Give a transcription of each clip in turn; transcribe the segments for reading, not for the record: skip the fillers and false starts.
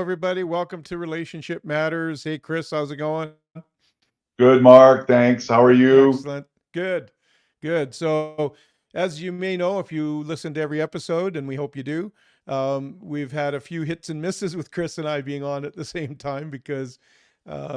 everybody. Welcome to Relationship Matters. Hey, Chris, how's it going? Good, Mark. Thanks. How are you? Excellent. Good. Good. So, as you may know, if you listen to every episode, and we hope you do, we've had a few hits and misses with Chris and I being on at the same time because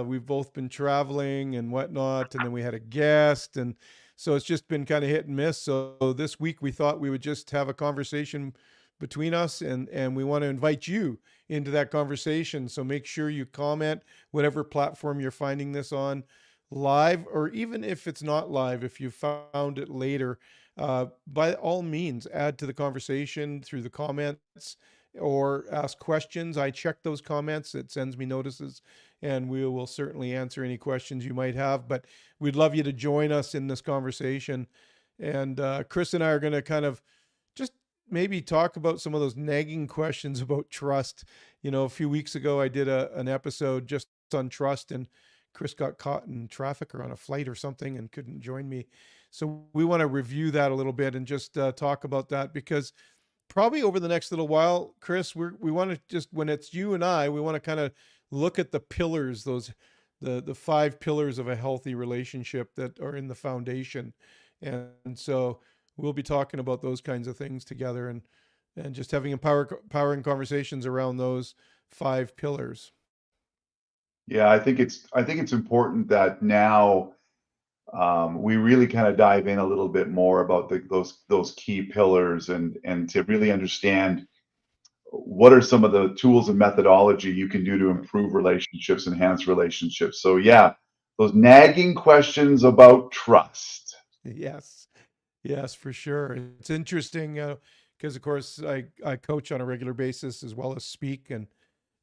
we've both been traveling and whatnot. And then we had a guest. And so it's just been kind of hit and miss. So, this week we thought we would just have a conversation between us, and we want to invite you into that conversation. So, make sure you comment whatever platform you're finding this on, live, or even if it's not live, if you found it later, by all means, add to the conversation through the comments or ask questions. I check those comments, it sends me notices, and we will certainly answer any questions you might have. But we'd love you to join us in this conversation. And Chris and I are going to kind of just maybe talk about some of those nagging questions about trust. A few weeks ago, I did an episode just on trust, and Chris got caught in traffic or on a flight or something and couldn't join me. So we want to review that a little bit and just talk about that, because probably over the next little while, Chris, we want to just, when it's you and I, we want to kind of look at the pillars, the five pillars of a healthy relationship that are in the foundation. And so we'll be talking about those kinds of things together, and just having empowering conversations around those five pillars. Yeah, I think it's important that now we really kind of dive in a little bit more about those key pillars and to really understand what are some of the tools and methodology you can do to improve relationships, enhance relationships. So yeah, those nagging questions about trust. Yes. Yes, for sure. It's interesting because, of course, I coach on a regular basis as well as speak, and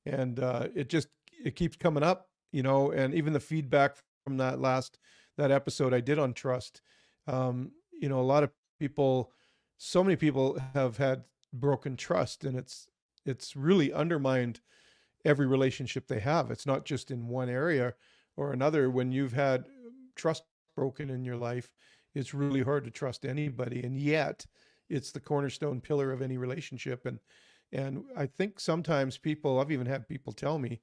it keeps coming up, and even the feedback from that episode I did on trust. A lot of people, so many people have had broken trust, and it's really undermined every relationship they have. It's not just in one area or another. When you've had trust broken in your life, it's really hard to trust anybody. And yet it's the cornerstone pillar of any relationship. And I think sometimes I've even had people tell me,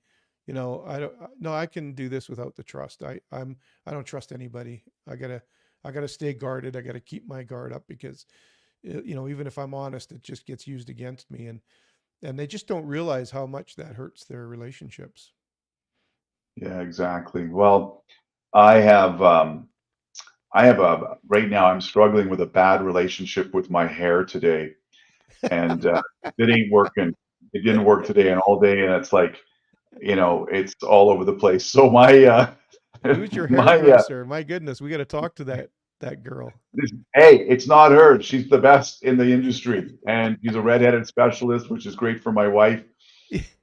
I don't, no, I can do this without the trust. I don't trust anybody. I gotta stay guarded. I gotta keep my guard up because, even if I'm honest, it just gets used against me. And they just don't realize how much that hurts their relationships. Yeah, exactly. Well, I have I have a right now I'm struggling with a bad relationship with my hair today, and it ain't working. It didn't work today and all day, and it's like, it's all over the place. So my Who's your my hairdresser? My goodness, we got to talk to that girl. hey, it's not her. She's the best in the industry, and she's a redheaded specialist, which is great for my wife.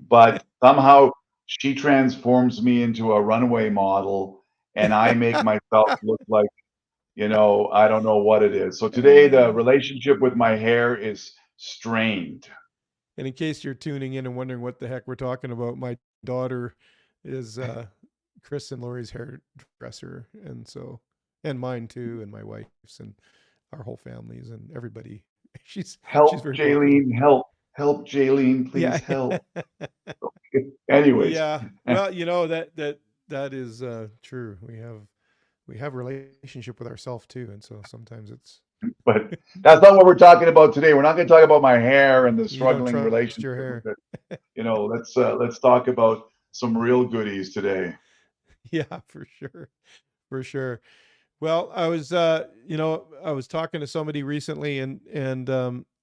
But somehow she transforms me into a runaway model, and I make myself look like, I don't know what it is. So today the Uh, relationship with my hair is strained. and in case you're tuning in and wondering what the heck we're talking about, my daughter is Chris and Lori's hairdresser, and mine too, and my wife's, and our whole families, and everybody. She's Help, very popular. Jaylene, help. Help, Jaylene, please Yeah. help. Anyways, Yeah. Well, that is true. We have a relationship with ourselves too, and so sometimes it's but that's not what we're talking about today. We're not going to talk about my hair and the you don't struggling trust your relationship hair. with it. Let's talk about some real goodies today. Yeah, for sure. For sure. Well, I was talking to somebody recently, and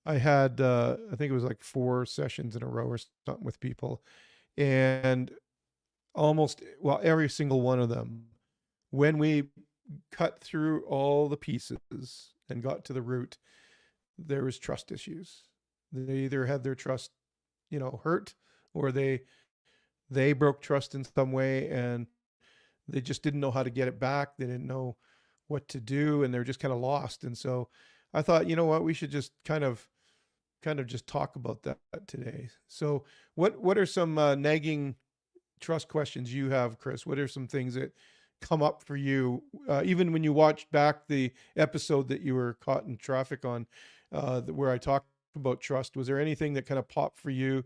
I had I think it was like four sessions in a row or something with people, and every single one of them, when we cut through all the pieces and got to the root, there was trust issues. They either had their trust, hurt, or they broke trust in some way, and they just didn't know how to get it back. They didn't know what to do, and they're just kind of lost. And so I thought, you know what, we should just kind of just talk about that today. So what are some nagging trust questions you have, Chris? What are some things that come up for you, even when you watched back the episode that you were caught in traffic on, where I talked about trust? Was there anything that kind of popped for you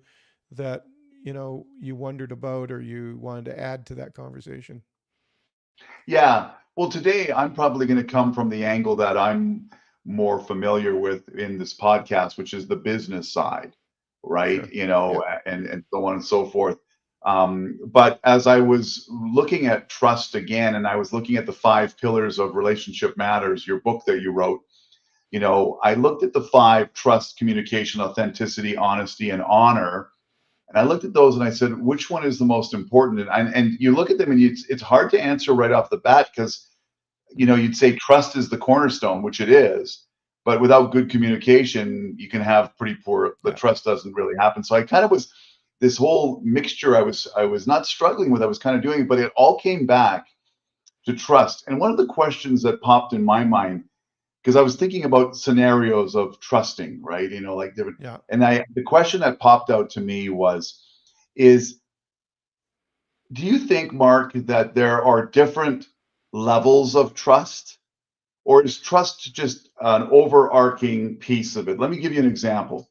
that you wondered about or you wanted to add to that conversation? Yeah. Well, today I'm probably going to come from the angle that I'm more familiar with in this podcast, which is the business side, right? Sure. Yeah. And so on and so forth. But as I was looking at trust again, and I was looking at the five pillars of relationship matters, your book that you wrote, I looked at the five: trust, communication, authenticity, honesty, and honor. And I looked at those and I said, which one is the most important? And you look at them and it's hard to answer right off the bat because, Hmm. you'd say trust is the cornerstone, which it is. But without good communication, you can have pretty poor, the Yeah. trust doesn't really happen. So I kind of was this whole mixture I was not struggling with, I was kind of doing it, but it all came back to trust. And one of the questions that popped in my mind, because I was thinking about scenarios of trusting, right? Like different, Yeah. and the question that popped out to me is do you think, Mark, that there are different levels of trust, or is trust just an overarching piece of it? Let me give you an example.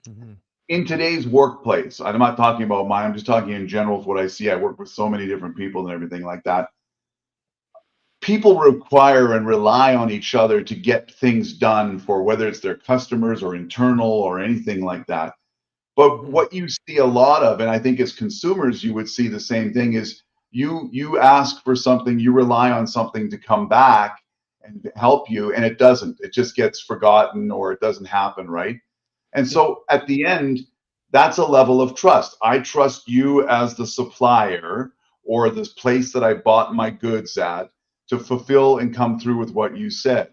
Hmm. In today's workplace, I'm not talking about mine, I'm just talking in general of what I see. I work with so many different people and everything like that. People require and rely on each other to get things done for whether it's their customers or internal or anything like that. But Hmm. what you see a lot of, and I think as consumers, you would see the same thing, is you ask for something, you rely on something to come back and help you, and it doesn't. It just gets forgotten or it doesn't happen, right? And Yeah. so at the end, that's a level of trust. I trust you as the supplier or this place that I bought my goods at to fulfill and come through with what you said.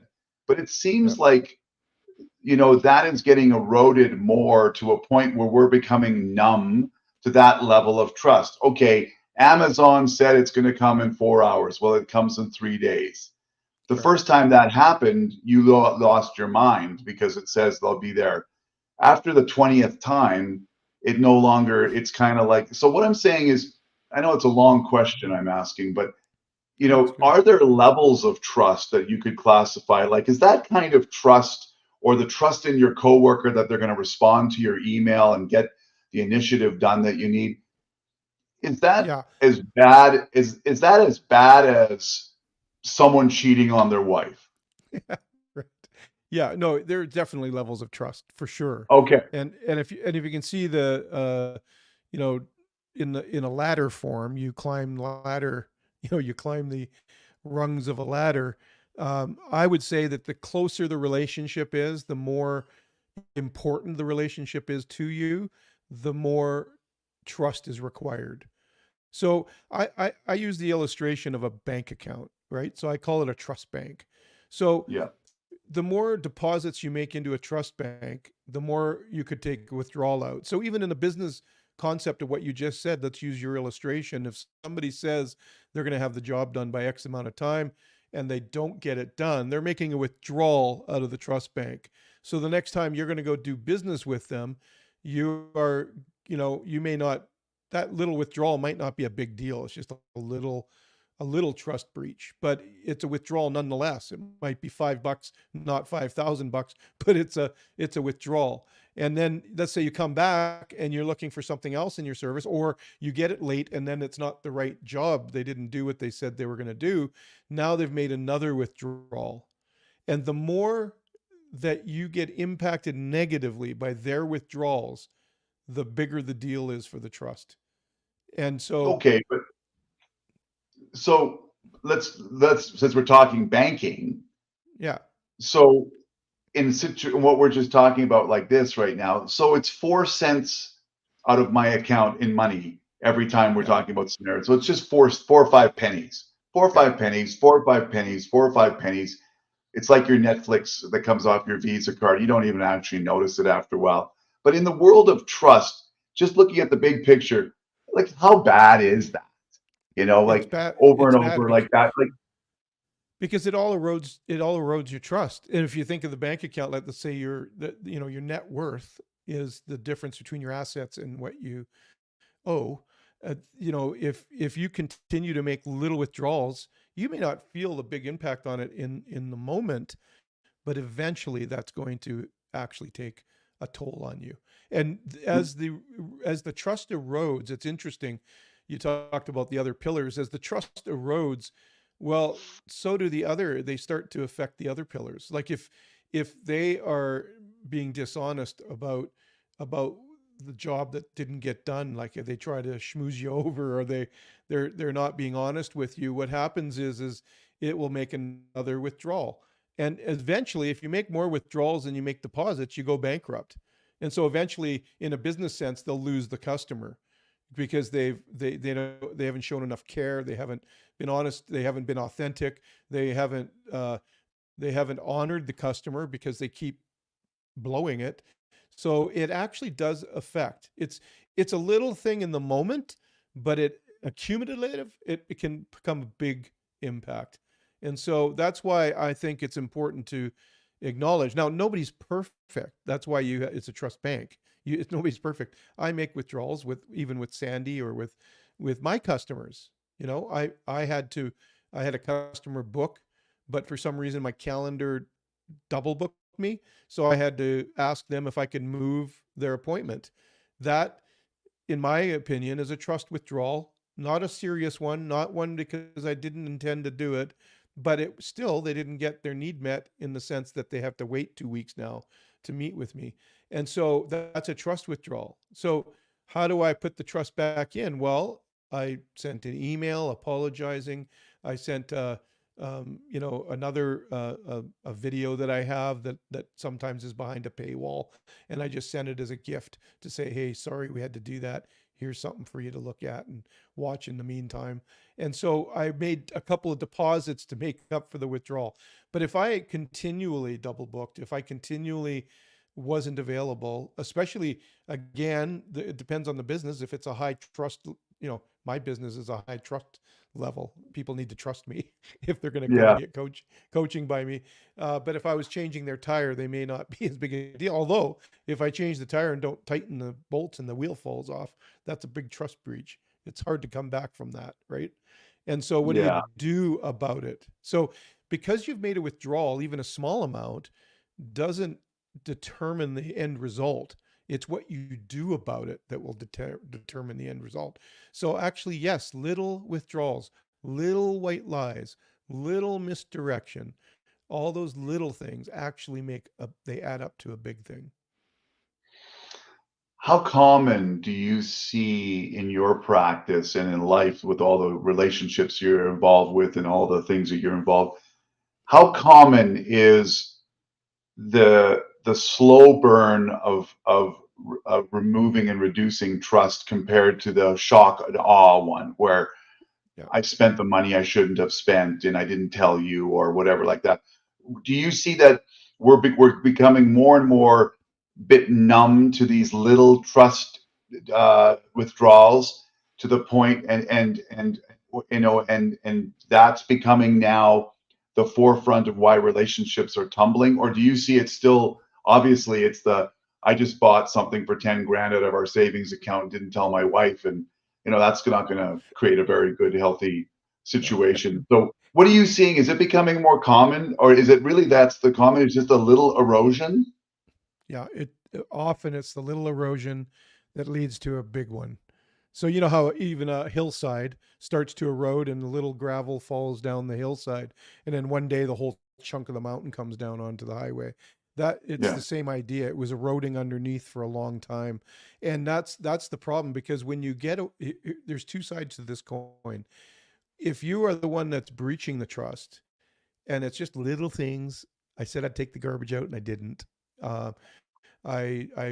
But it Yeah. seems like that is getting eroded more to a point where we're becoming numb to that level of trust. Okay, Amazon said it's going to come in 4 hours. Well, it comes in 3 days. The Correct. first time that happened, you lost your mind because it says they'll be there. After the 20th time, it no longer, it's kind of like, so what I'm saying is, I know it's a long question I'm asking, but No, it's good. are there levels of trust that you could classify? Like, is that kind of trust or the trust in your coworker that they're going to respond to your email and get the initiative done that you need? Is that Yeah. as bad is that as bad as someone cheating on their wife? Right. Yeah, no, there are definitely levels of trust for sure. Okay. And if you can see you know, in a ladder form, you climb ladder, you climb the rungs of a ladder. I would say that the closer the relationship is, the more important the relationship is to you, the more trust is required. So I use the illustration of a bank account, right? So I call it a trust bank. So Yeah. the more deposits you make into a trust bank, the more you could take a withdrawal out. So even in the business concept of what you just said, let's use your illustration. If somebody says they're going to have the job done by X amount of time and they don't get it done, they're making a withdrawal out of the trust bank. So the next time you're going to go do business with them, you are, you may not, that little withdrawal might not be a big deal. It's just a little trust breach, but it's a withdrawal nonetheless. It might be $5, not $5,000, but it's a withdrawal. And then let's say you come back and you're looking for something else in your service, or you get it late and then it's not the right job. They didn't do what they said they were going to do. Now they've made another withdrawal. And the more that you get impacted negatively by their withdrawals, the bigger the deal is for the trust. And so, Okay, but so let's since we're talking banking, yeah, so what we're just talking about like this right now. So it's 4 cents out of my account in money every time we're yeah, talking about scenarios. So it's just four or five pennies, four or yeah, five pennies, four or five pennies, four or five pennies. It's like your Netflix that comes off your Visa card. You don't even actually notice it after a while. But in the world of trust, just looking at the big picture, like how bad is that? it's Like bad. over It's and bad over like that. Like, because it all erodes your trust. And if you think of the bank account, let's say your net worth is the difference between your assets and what you owe. If you continue to make little withdrawals, you may not feel the big impact on it in the moment, but eventually that's going to actually take a toll on you. And as the trust erodes, it's interesting. You talked about the other pillars. As the trust erodes, well, so do the other. They start to affect the other pillars. Like if they are being dishonest about the job that didn't get done, like if they try to schmooze you over, or they're not being honest with you, what happens is it will make another withdrawal. And eventually, if you make more withdrawals than you make deposits, you go bankrupt. And so eventually, in a business sense, they'll lose the customer because they haven't shown enough care, they haven't been honest, they haven't been authentic, they haven't they haven't honored the customer because they keep blowing it. So it actually does affect. It's a little thing in the moment, but it accumulative, it can become a big impact. And so that's why I think it's important to acknowledge. Now, nobody's perfect. That's why it's a trust bank. Nobody's perfect. I make withdrawals with even with Sandy or with my customers. I had a customer book, but for some reason my calendar double booked me. So I had to ask them if I could move their appointment. That, in my opinion, is a trust withdrawal, not a serious one, not one because I didn't intend to do it, but it still, they didn't get their need met in the sense that they have to wait 2 weeks now to meet with me. And so that's a trust withdrawal. So how do I put the trust back in? Well, I sent an email apologizing. I sent another a video that I have that sometimes is behind a paywall, and I just sent it as a gift to say, hey, sorry we had to do that. Here's something for you to look at and watch in the meantime. And so I made a couple of deposits to make up for the withdrawal. But if I continually double booked, if I continually wasn't available, especially again, it depends on the business. If it's a high trust, my business is a high trust level. People need to trust me if they're going to come Yeah. and get coaching by me. But if I was changing their tire, they may not be as big a deal. Although if I change the tire and don't tighten the bolts and the wheel falls off, that's a big trust breach. It's hard to come back from that, right? And so what do you Yeah. do about it? So because you've made a withdrawal, even a small amount, doesn't determine the end result. It's what you do about it that will determine the end result. So actually, yes, little withdrawals, little white lies, little misdirection, all those little things actually they add up to a big thing. How common do you see in your practice and in life with all the relationships you're involved with and all the things that you're involved? How common is the slow burn of removing and reducing trust compared to the shock and awe one, where Yeah. I spent the money I shouldn't have spent and I didn't tell you or whatever like that? Do you see that we're becoming more and more bit numb to these little trust withdrawals to the point and and that's becoming now the forefront of why relationships are tumbling? Or do you see it still? Obviously it's the I just bought something for 10 grand out of our savings account, didn't tell my wife, and that's not going to create a very good healthy Yeah. situation. So what are you seeing? Is it becoming more common, or is it really that's the common? It's just a little erosion? Yeah. Often it's the little erosion that leads to a big one. So you know how even a hillside starts to erode and the little gravel falls down the hillside, and then one day the whole chunk of the mountain comes down onto the highway. That it's the Yeah. same idea. It was eroding underneath for a long time, and that's the problem because when you there's two sides to this coin. If you are the one that's breaching the trust, and it's just little things. I said I'd take the garbage out and I didn't. Uh, I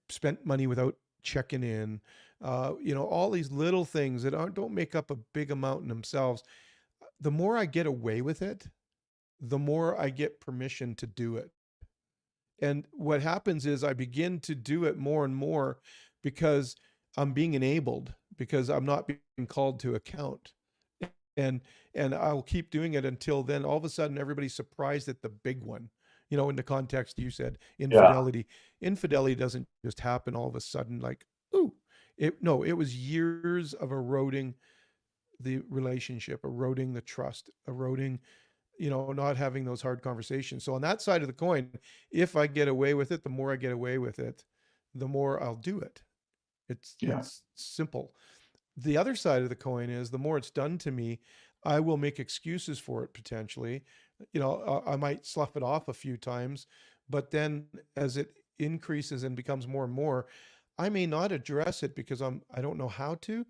spent money without checking in. All these little things that don't make up a big amount in themselves. The more I get away with it, the more I get permission to do it. And what happens is I begin to do it more and more because I'm being enabled, because I'm not being called to account. And and I'll keep doing it until then all of a sudden everybody's surprised at the big one. In the context you said, Yeah. infidelity. Infidelity doesn't just happen all of a sudden like, ooh. It was years of eroding the relationship, eroding the trust, eroding not having those hard conversations. So on that side of the coin, if I get away with it, the more I get away with it, the more I'll do it. Yeah. It's simple. The other side of the coin is the more it's done to me, I will make excuses for it potentially. I might slough it off a few times, but then as it increases and becomes more and more, I may not address it because I don't know how to.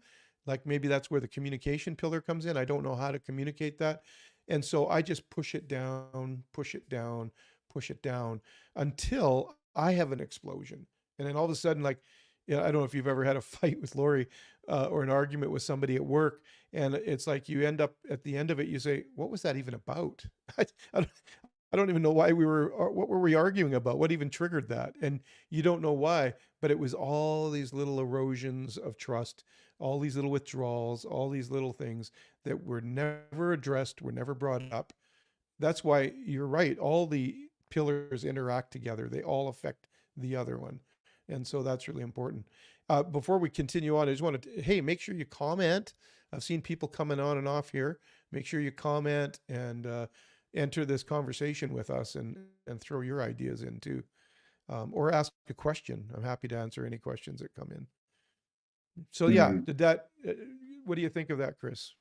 Like maybe that's where the communication pillar comes in. I don't know how to communicate that. And so I just push it down, push it down, push it down until I have an explosion. And then all of a sudden, like, yeah, I don't know if you've ever had a fight with Lori or an argument with somebody at work, and it's like you end up at the end of it, you say, "What was that even about?" I, I don't I don't even know why what were we arguing about? What even triggered that? And you don't know why, but it was all these little erosions of trust, all these little withdrawals, all these little things that were never addressed, were never brought up. That's why you're right. All the pillars interact together. They all affect the other one. And so that's really important. Before we continue on, I just wanted to, hey, make sure you comment. I've seen people coming on and off here. Make sure you comment and enter this conversation with us and throw your ideas in too. Or ask a question. I'm happy to answer any questions that come in. So yeah, Mhm. what do you think of that, Chris?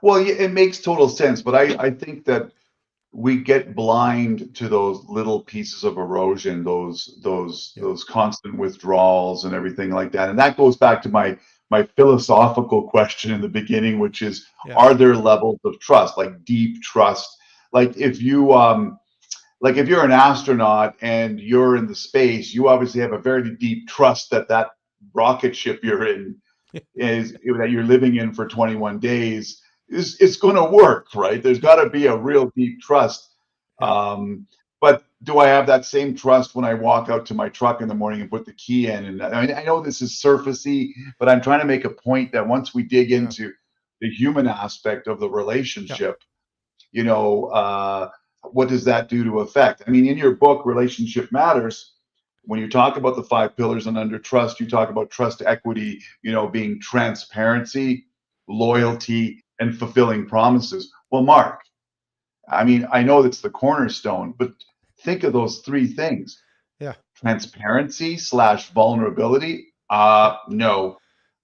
Well, yeah, it makes total sense, but I think that we get blind to those little pieces of erosion, Yeah, those constant withdrawals and everything like that. And that goes back to my philosophical question in the beginning, which is, yeah, are there levels of trust, like deep trust? Like if you're an astronaut and you're in the space, you obviously have a very deep trust that that rocket ship you're in is that you're living in for 21 days is it's going to work, right? There's got to be a real deep trust. yeah, Um, but do I have that same trust when I walk out to my truck in the morning and put the key in? And I mean, I know this is surfacey, but I'm trying to make a point that once we dig yeah, into the human aspect of the yeah, relationship, you know, what does that do to affect? I mean, in your book, Relationship Matters, when you talk about the five pillars and under trust, you talk about trust equity, being transparency, yeah, loyalty, and fulfilling promises. Well, Mark, I mean, I know that's the cornerstone, but think of those three things: yeah, transparency slash vulnerability. yeah, No.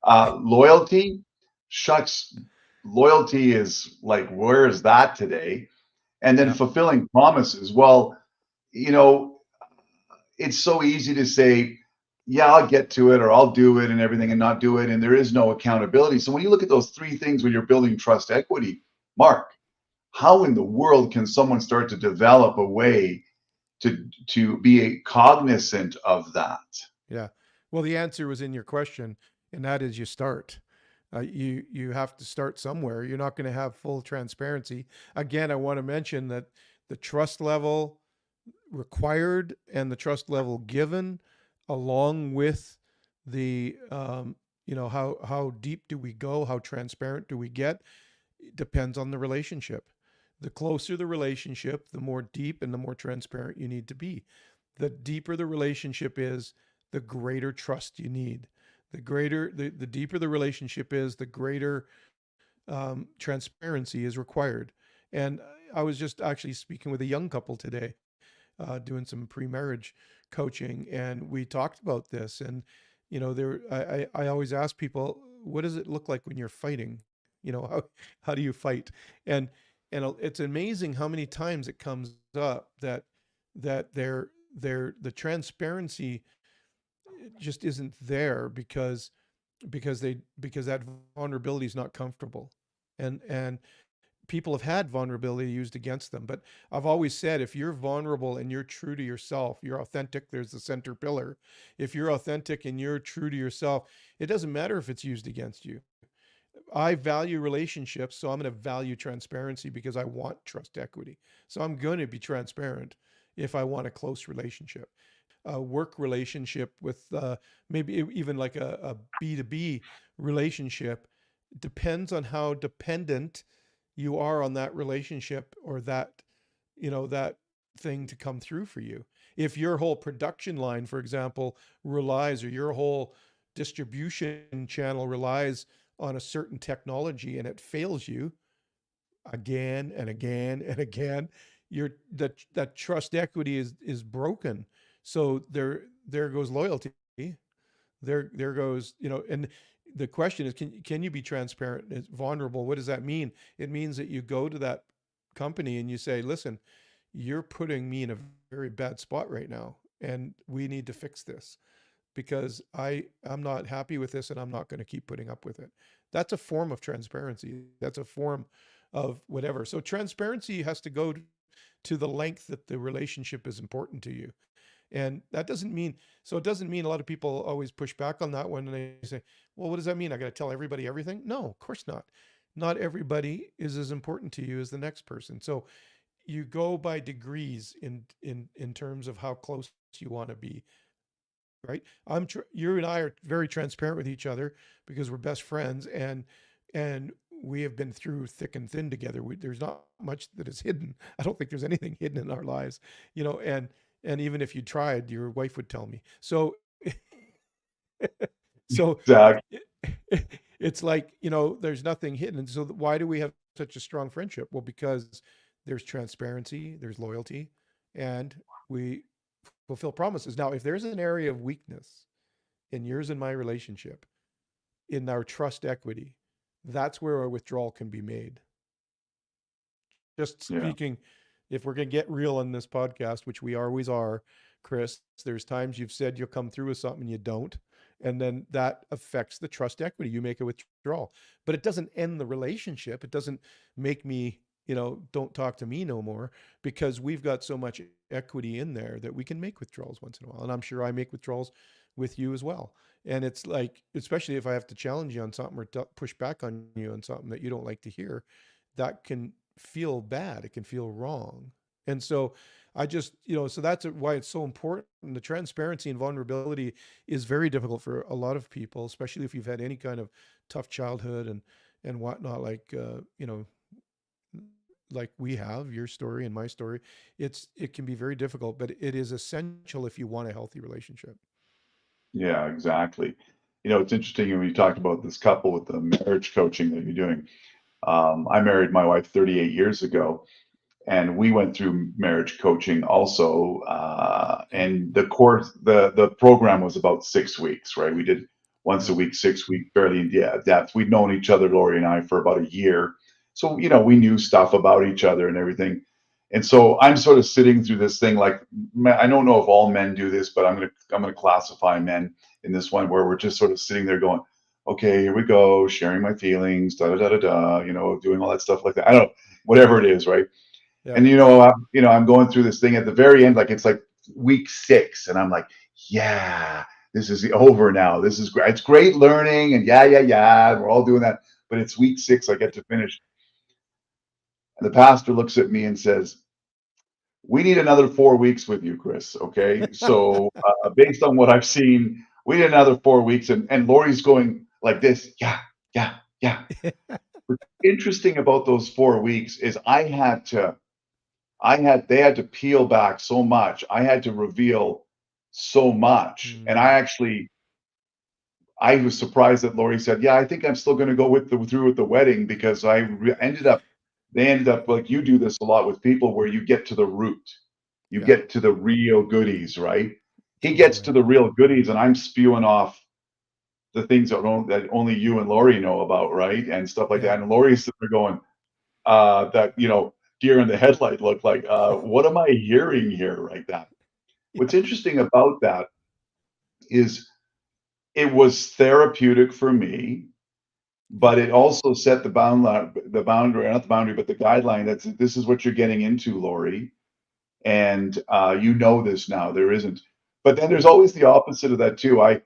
Loyalty, shucks. Loyalty is like, where is that today? And then yeah, fulfilling promises. Well, you know, it's so easy to say, yeah, I'll get to it or I'll do it and everything and not do it. And there is no accountability. So when you look at those three things when you're building trust equity, Mark, how in the world can someone start to develop a way to be cognizant of that? yeah. Well, the answer was in your question, and that is you start. You have to start somewhere. You're not going to have full transparency. Again, I want to mention that the trust level required and the trust level given, along with the how deep do we go, how transparent do we get, depends on the relationship. The closer the relationship, the more deep and the more transparent you need to be. The deeper the relationship is, the greater trust you need. The deeper the relationship is, the greater transparency is required. And I was just actually speaking with a young couple today, doing some pre-marriage coaching, and we talked about this. And I always ask people, what does it look like when you're fighting? How do you fight? And it's amazing how many times it comes up that the transparency just isn't there because that vulnerability is not comfortable, and people have had vulnerability used against them. But I've always said, if you're vulnerable and you're true to yourself, you're authentic, there's the center pillar. If you're authentic and you're true to yourself, it doesn't matter if it's used against you. I value relationships, so I'm going to value transparency because I want trust equity. So I'm going to be transparent if I want a close relationship. A work relationship with maybe even like a B2B relationship depends on how dependent you are on that relationship or that thing to come through for you. If your whole production line, for example, relies, or your whole distribution channel relies on a certain technology and it fails you, again and again and again, that trust equity is broken. So there goes loyalty. There goes, and the question is, can you be transparent? It's vulnerable. What does that mean? It means that you go to that company and you say, listen, you're putting me in a very bad spot right now, and we need to fix this because I'm not happy with this and I'm not going to keep putting up with it. That's a form of transparency. That's a form of whatever. So transparency has to go to the length that the relationship is important to you. And that doesn't mean, so it doesn't mean a lot of people always push back on that one and they say, well, what does that mean? I got to tell everybody everything? No, of course not. Not everybody is as important to you as the next person. So you go by degrees in terms of how close you want to be, right? You and I are very transparent with each other because we're best friends, and we have been through thick and thin together. There's not much that is hidden. I don't think there's anything hidden in our lives, and even if you tried, your wife would tell me. So so Exactly. it's like, there's nothing hidden. And so why do we have such a strong friendship? Well, because there's transparency, there's loyalty, and we fulfill promises. Now, if there's an area of weakness in yours and my relationship, in our trust equity, that's where a withdrawal can be made. Just Yeah. speaking, if we're going to get real on this podcast, which we always are, Chris, there's times you've said you'll come through with something and you don't. And then that affects the trust equity. You make a withdrawal, but it doesn't end the relationship. It doesn't make me, don't talk to me no more, because we've got so much equity in there that we can make withdrawals once in a while. And I'm sure I make withdrawals with you as well. And it's like, especially if I have to challenge you on something or push back on you on something that you don't like to hear, that can feel bad. It can feel wrong. And so I just, so that's why it's so important. The transparency and vulnerability is very difficult for a lot of people, especially if you've had any kind of tough childhood and whatnot, like we have your story and my story. It can be very difficult, but it is essential if you want a healthy relationship. Yeah, exactly. It's interesting when you talked about this couple with the marriage coaching that you're doing. I married my wife 38 years ago, and we went through marriage coaching also. Yeah. And the program was about 6 weeks, right? We did once a Yeah. week, 6 week, fairly in depth. We'd known each other, Lori and I, for about a year, so we knew stuff about each other and everything. And so I'm sort of sitting through this thing like, I don't know if all men do this, but I'm gonna classify men in this one where we're just sort of sitting there going, okay, here we go, sharing my feelings, da da da da da, doing all that stuff like that. I don't know, whatever it is, right? Yeah. And I'm going through this thing at the very end, like it's like week 6, and I'm like, yeah, this is over now. This is great. It's great learning, and yeah, yeah, yeah. We're all doing that, but it's week 6. I get to finish, and the pastor looks at me and says, "We need another 4 weeks with you, Chris. Okay, so based on what I've seen, we need another 4 weeks." And Lori's going like this, yeah, yeah, yeah. What's interesting about those 4 weeks is they had to peel back so much. I had to reveal so much. And Mm, I was surprised that Lori said, "Yeah, I think I'm still going to go through with the wedding," because they ended up like you do this a lot with people where you get to the root. You yeah. get to the real goodies, right? He gets to Totally. the real goodies, and I'm spewing off the things that only you and Lori know about, right? And stuff like Yeah. that. And Lori's sitting there going, that deer in the headlight look like, what am I hearing here, right? That Yeah. what's interesting about that is it was therapeutic for me, Yeah. but it also set the boundary, not the boundary, but the guideline that this is what you're getting into, Lori, and this now. There isn't, but then there's Yeah. always the opposite of that too. I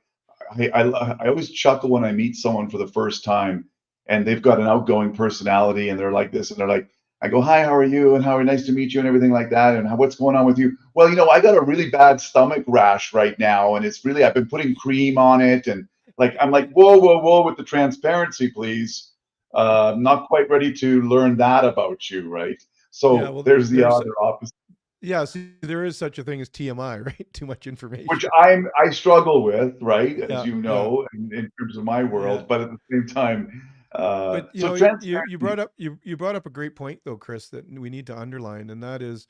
always chuckle when I meet someone for the first time and they've got an outgoing personality and they're like this and they're like, I go, hi, how are you? And how nice to meet you and everything like that. And what's going on with you? Well, I got a really bad stomach rash right now. And I've been putting cream on it. And like, I'm like, whoa, whoa, whoa, with the transparency, please. I'm not quite ready to learn that about you. Right. Yeah. So Well, there's the there's, other opposite, yeah. See, there is such a thing as TMI, right? Too much which information. I struggle with, right, as Yeah. you Yeah. know, in terms of my Yeah. world. But at the same time, But you So know, you transparency, you brought up a great point though, Chris, that we need to underline, and that is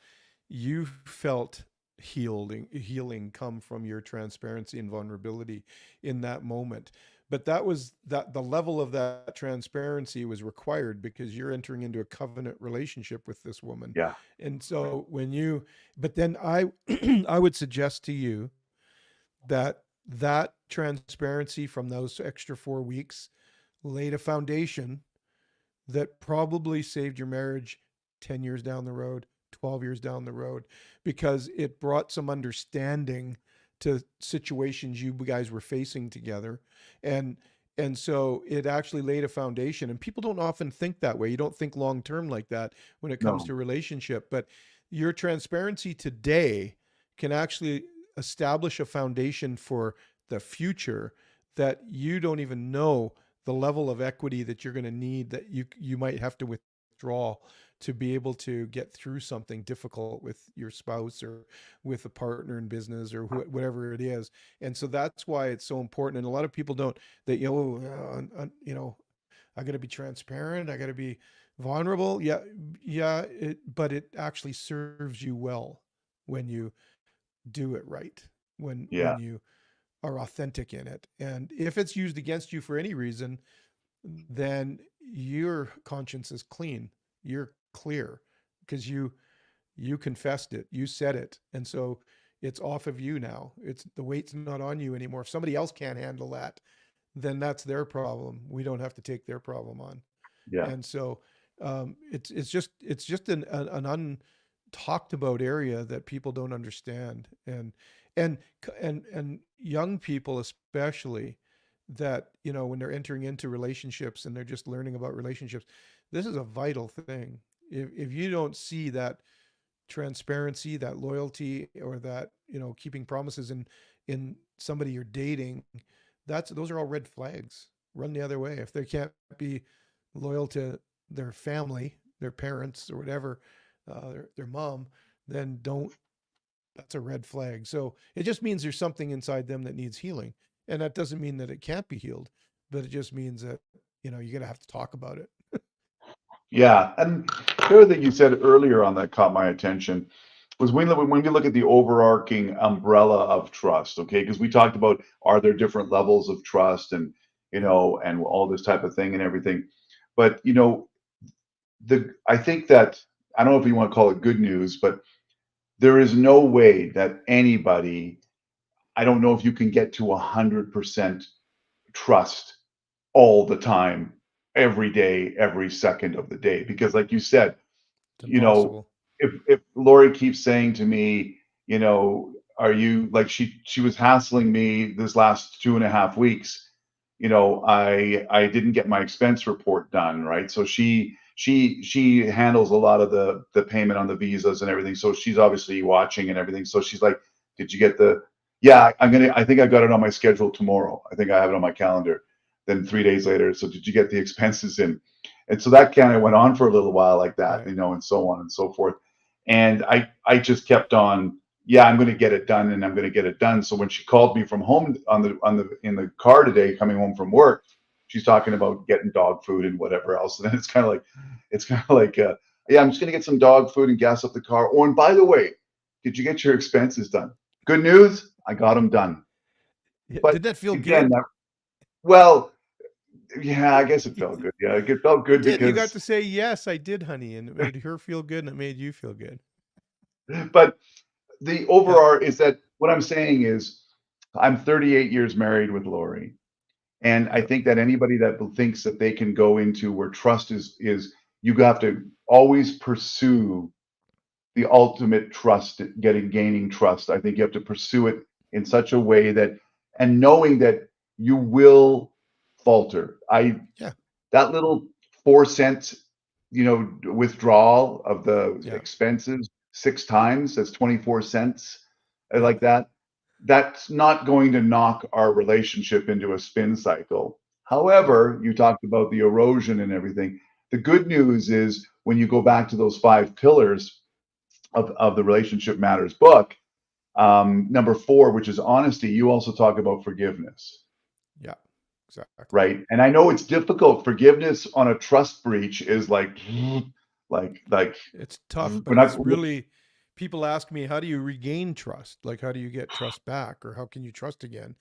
you felt healing come from your transparency and vulnerability in that moment. But that the level of that transparency was required because you're entering into a covenant relationship with this woman. yeah, And so when you but then I I would suggest to you that that transparency from those extra 4 weeks laid a foundation that probably saved your marriage 10 years down the road, 12 years down the road, because it brought some understanding to situations you guys were facing together. And and so it actually laid a foundation. And people don't often think that way. You don't think long term like that when it comes no, to a relationship. But your transparency today can actually establish a foundation for the future that you don't even know the level of equity that you're going to need, that you might have to withdraw to be able to get through something difficult with your spouse or with a partner in business or whatever it is. And so that's why it's so important. And a lot of people don't, that you know, I got to be transparent, I got to be vulnerable. Yeah, yeah, but it actually serves you well when you do it right, when yeah, you are authentic in it. And if it's used against you for any reason, then your conscience is clean. You're clear because you confessed it, you said it, and so it's off of you now. It's the weight's not on you anymore. If somebody else can't handle that, then that's their problem. We don't have to take their problem on. yeah, And so it's just an untalked about area that people don't understand. And and young people especially, that when they're entering into relationships and they're just learning about relationships, this is a vital thing. If you don't see that transparency, that loyalty, or that keeping promises in somebody you're dating, those are all red flags. Run the other way. If they can't be loyal to their family, their parents, or whatever, their mom, then don't. That's a red flag. So it just means there's something inside them that needs healing, and that doesn't mean that it can't be healed, but it just means that you're gonna have to talk about it. yeah. And the other thing you said earlier on that caught my attention was when we look at the overarching umbrella of trust, okay? Because we talked about, are there different levels of trust, and Yeah. and all this type of thing and everything. But the I think that, I don't know if you want to call it good news, but there is no way that anybody, I don't know if you can get to 100% trust all the time, every day, every second of the day. Because like you said, It's you know, impossible. if Lori keeps saying to me, are you, like, she was hassling me this last 2.5 weeks, I didn't get my expense report done, right? So she handles a lot of the payment on the visas and everything. So she's obviously watching and everything. So she's like, did you get the, yeah, I think I got it on my schedule tomorrow. I think I have it on my calendar. Then 3 days later, so did you get the expenses in? And so that kind of went on for a little while like that, Right. and so on and so forth. And I just kept on, yeah, I'm going to get it done, and I'm going to get it done. So when she called me from home in the car today, coming home from work, she's talking about getting dog food and whatever else. And then it's kind of like, yeah, I'm just going to get some dog food and gas up the car. Oh, and by the way, did you get your expenses done? Good news, I got them done. Yeah, But did that feel again, good? well, yeah, I guess it felt good. Yeah, it felt It good did. You got because, to say, yes, I did, honey. And it made her feel good and it made you feel good. but the Yeah. overall is that what I'm saying is, I'm 38 years married with Lori. And I Yeah. think that anybody that thinks that they can go into where trust is you have to always pursue the ultimate trust, gaining trust. I think you have to pursue it in such a way that, and knowing that you will falter. Yeah. That little 4 cent, withdrawal of the Yeah. expenses 6 times, that's 24 cents, Yeah. like that. That's not going to knock our relationship into a spin cycle. Yeah. However, you talked about the erosion and everything. The good news is, when you go back to those 5 pillars of the Relationship Matters book, number 4, which is honesty, you also talk about forgiveness. Yeah. exactly. right? And I know it's difficult. Forgiveness on a trust breach is like, like It's tough, we're but not. it's really, people ask me, how do you regain trust? Like, how do you get trust back, or how can you trust again?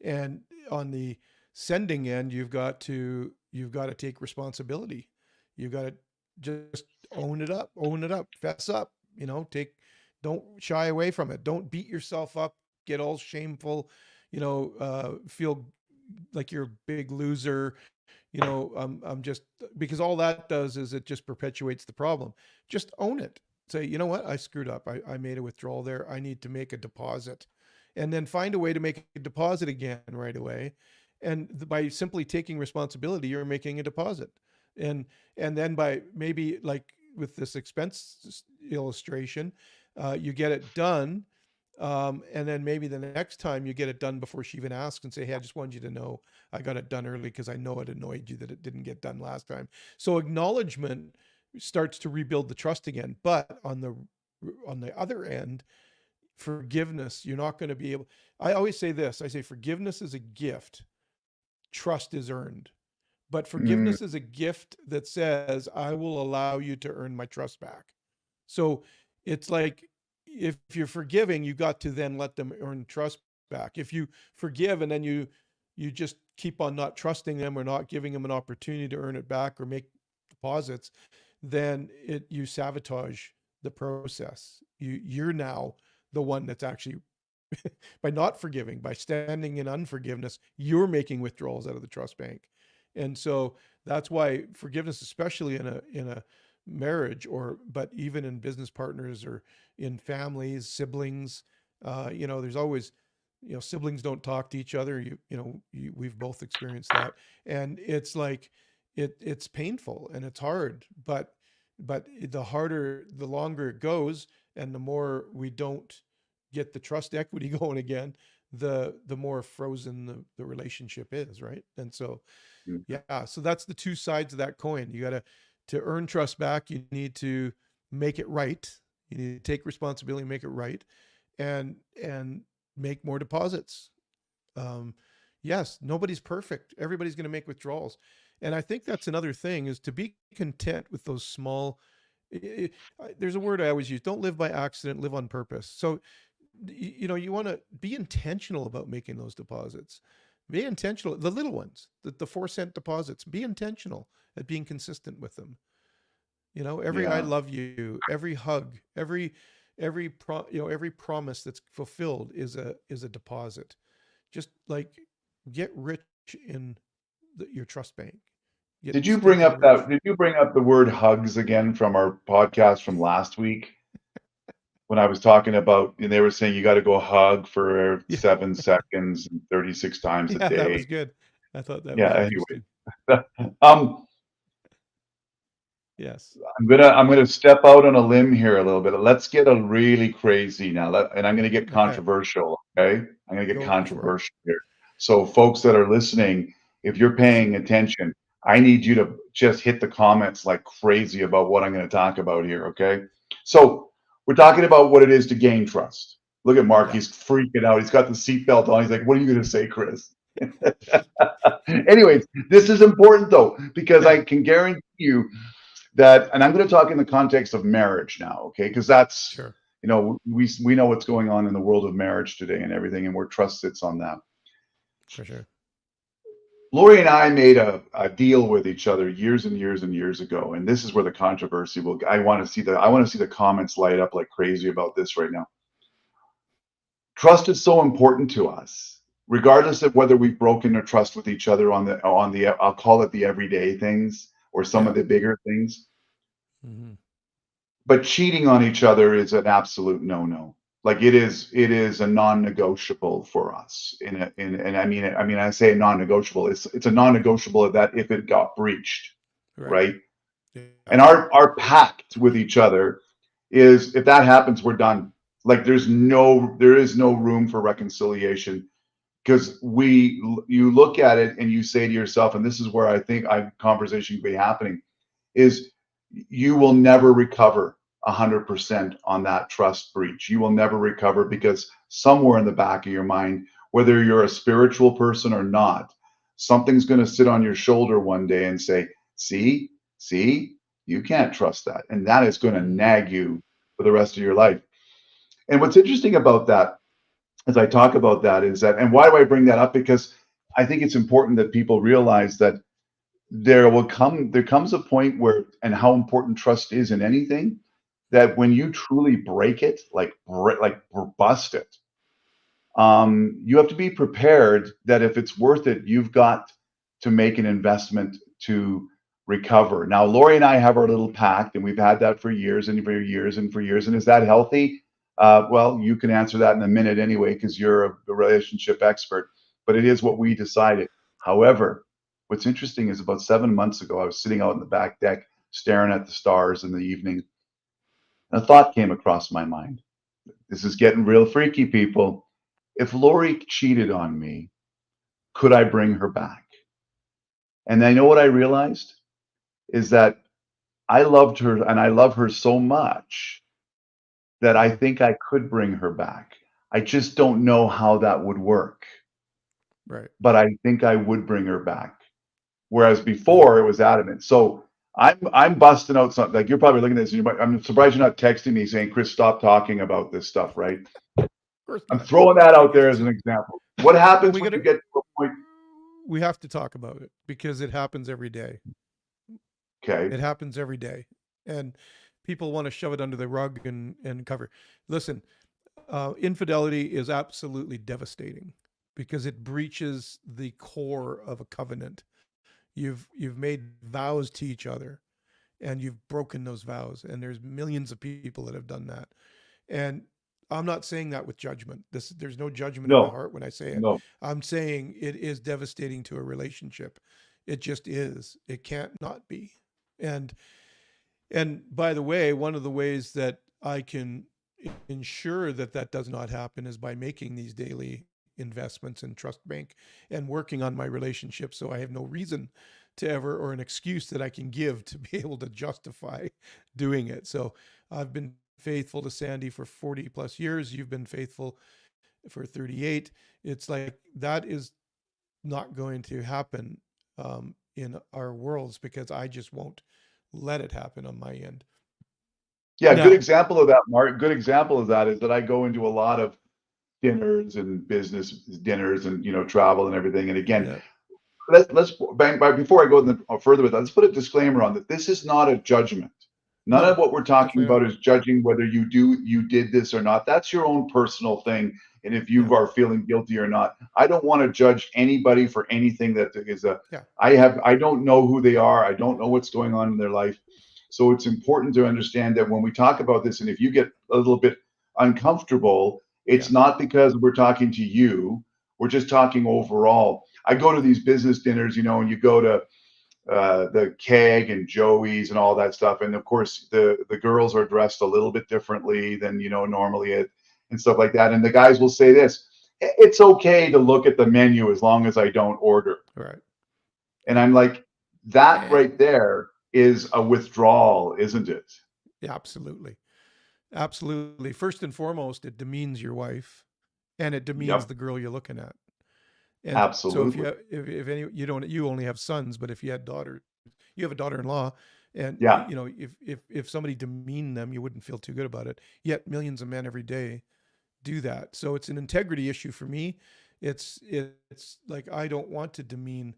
And on the sending end, you've got to take responsibility. You've got to just own it up, fess up. Don't shy away from it. Don't beat yourself up. Get all shameful. Feel like you're a big loser. I'm just, because all that does is it just perpetuates the problem. Just own it. Say, you know what, I screwed up. I made a withdrawal there. I need to make a deposit, and then find a way to make a deposit again right away. And by simply taking responsibility, you're making a deposit. And then by maybe, like with this expense illustration, you get it done. And then maybe the next time you get it done before she even asks, and say, hey, I just wanted you to know I got it done early because I know it annoyed you that it didn't get done last time. So acknowledgement starts to rebuild the trust again. But on the other end, forgiveness, you're not going to be able. I always say this. I say forgiveness is a gift, trust is earned. But Mm, forgiveness is a gift that says, I will allow you to earn my trust back. So it's like, if you're forgiving, you got to then let them earn trust back. If you forgive and then you just keep on not trusting them or not giving them an opportunity to earn it back or make deposits, then you sabotage the process. You're now the one that's actually, by not forgiving, by standing in unforgiveness, you're making withdrawals out of the trust bank. And so that's why forgiveness, especially in a marriage, or but even in business partners or in families, siblings, there's always, siblings don't talk to each other. We've both experienced that, and it's like, it's painful and it's hard, but the longer it goes, and the more we don't get the trust equity going again, the more frozen the relationship is, right? And so, mm. yeah, so that's the two sides of that coin. You got to earn trust back, you need to make it right. You need to take responsibility and make it right, and make more deposits. um, yes, nobody's perfect. Everybody's going to make withdrawals, and I think that's another thing, is to be content with those small. There's a word I always use: don't live by accident, live on purpose. So you want to be intentional about making those deposits. Be intentional, the little ones, the 4 cent deposits. Be intentional at being consistent with them. Every I Yeah. love you, every hug, every promise that's fulfilled is a deposit. Just like, get rich in your trust bank. Get stinking rich. Did you bring up the word hugs again from our podcast from last week? When I was talking about, and they were saying you got to go hug for Yeah, 7 seconds and 36 times a yeah, that day. was good. I thought that Yeah. was Anyway, interesting. um, Yes. I'm gonna step out on a limb here a little bit. Let's get a really crazy now, and I'm gonna get Okay, controversial. Okay, I'm gonna get go for it. controversial here. So, folks that are listening, if you're paying attention, I need you to just hit the comments like crazy about what I'm going to talk about here. Okay, so we're talking about what it is to gain trust. Look at Mark; Yeah. he's freaking out. He's got the seatbelt on. He's like, "What are you going to say, Chris?" Anyways, this is important though, because Yeah. I can guarantee you that, and I'm going to talk in the context of marriage now, okay? Because that's, Sure. we know what's going on in the world of marriage today and everything, and where trust sits on that. For sure. Lori and I made a deal with each other years and years and years ago, and this is where the controversy will. I want to see the comments light up like crazy about this right now. Trust is so important to us, regardless of whether we've broken the trust with each other on the I'll call it the everyday things or some of Yeah. the bigger things. Hmm. But cheating on each other is an absolute no-no. Like it is a non-negotiable for us. And I mean, I say non-negotiable. It's a non-negotiable that if it got breached, Right. right? Yeah. And our pact with each other is if that happens, we're done. Like there is no room for reconciliation because you look at it and you say to yourself, and this is where I think conversation could be happening, is you will never recover 100% on that trust breach. You will never recover because somewhere in the back of your mind, whether you're a spiritual person or not, something's going to sit on your shoulder one day and say, see, see, you can't trust that. And that is going to Mm-hmm. nag you for the rest of your life. And what's interesting about that, as I talk about that, is that, and why do I bring that up? Because I think it's important that people realize that there comes a point where, and how important trust is in anything, that when you truly break it, like bust it, you have to be prepared that if it's worth it, you've got to make an investment to recover. Now, Lori and I have our little pact, and we've had that for years and for years and for years. And is that healthy? Well, you can answer that in a minute anyway, because you're a relationship expert. But it is what we decided. However, what's interesting is about 7 months ago, I was sitting out in the back deck staring at the stars in the evening. And a thought came across my mind. This is getting real freaky, people. If Lori cheated on me, could I bring her back? And I know what I realized is that I loved her and I love her so much that I Yeah. think I could bring her back. I just don't know how that would work, Right. but I think I would bring her back. Whereas Yeah. before it was adamant. So I'm busting out something like you're probably looking at this. I'm surprised you're not texting me saying, Chris, stop talking about this stuff, right? Of course I'm not. throwing that out there as It's an example. What well, happens when you get to a point? we have to talk about it because it happens every day. Okay. It happens every day, and people want to shove it under the rug and cover. Listen, infidelity is absolutely devastating because it breaches the core of a covenant. You've made vows to each other, and you've broken those vows. And there's millions of people that have done that. And I'm not saying that with judgment. There's no judgment in my No, heart when I say it. no. I'm saying it is devastating to a relationship. It just is. It can't not be. And and by the way, one of the ways that I can ensure that that does not happen is by making these daily investments in Trust Bank and working on my relationship so I have no reason to ever or an excuse that I can give to be able to justify doing it. So I've been faithful to Sandy for 40 plus years. You've been faithful for 38. It's like that is not going to happen in our worlds because I just won't let it happen on my end. Yeah, good Now, example of that, Mark. Good example of that is that I go into a lot of dinners and business dinners and travel and everything. And again, yeah, let's bang by before I go further with that. Let's put a disclaimer on that. This is not a judgment. None of no, what we're talking definitely about not. is judging whether you did this or not. That's your own personal thing, and if Yeah, you are feeling guilty or not. I don't want to judge anybody for anything that is a. yeah, I don't know who they are. I don't know what's going on in their life. So it's important to understand that when we talk about this, and if you get a little bit uncomfortable, it's yeah, not because we're talking to you. We're just talking overall. I go to these business dinners, and you go to the Keg and Joey's and all that stuff, and of course the girls are dressed a little bit differently than normally and stuff like that. And the guys will say this: "It's okay to look at the menu as long as I don't order." all right, And yeah, I'm like, that and right there is a withdrawal, isn't it? yeah, absolutely, absolutely. First and foremost, it demeans your wife, and it demeans Yep, the girl you're looking at. And so if you absolutely. have, if any, you only have sons, but if you had daughters, you have a daughter-in-law, and Yeah, if somebody demeaned them, you wouldn't feel too good about it. Yet millions of men every day do that. So it's an integrity issue for me. It's like I don't want to demean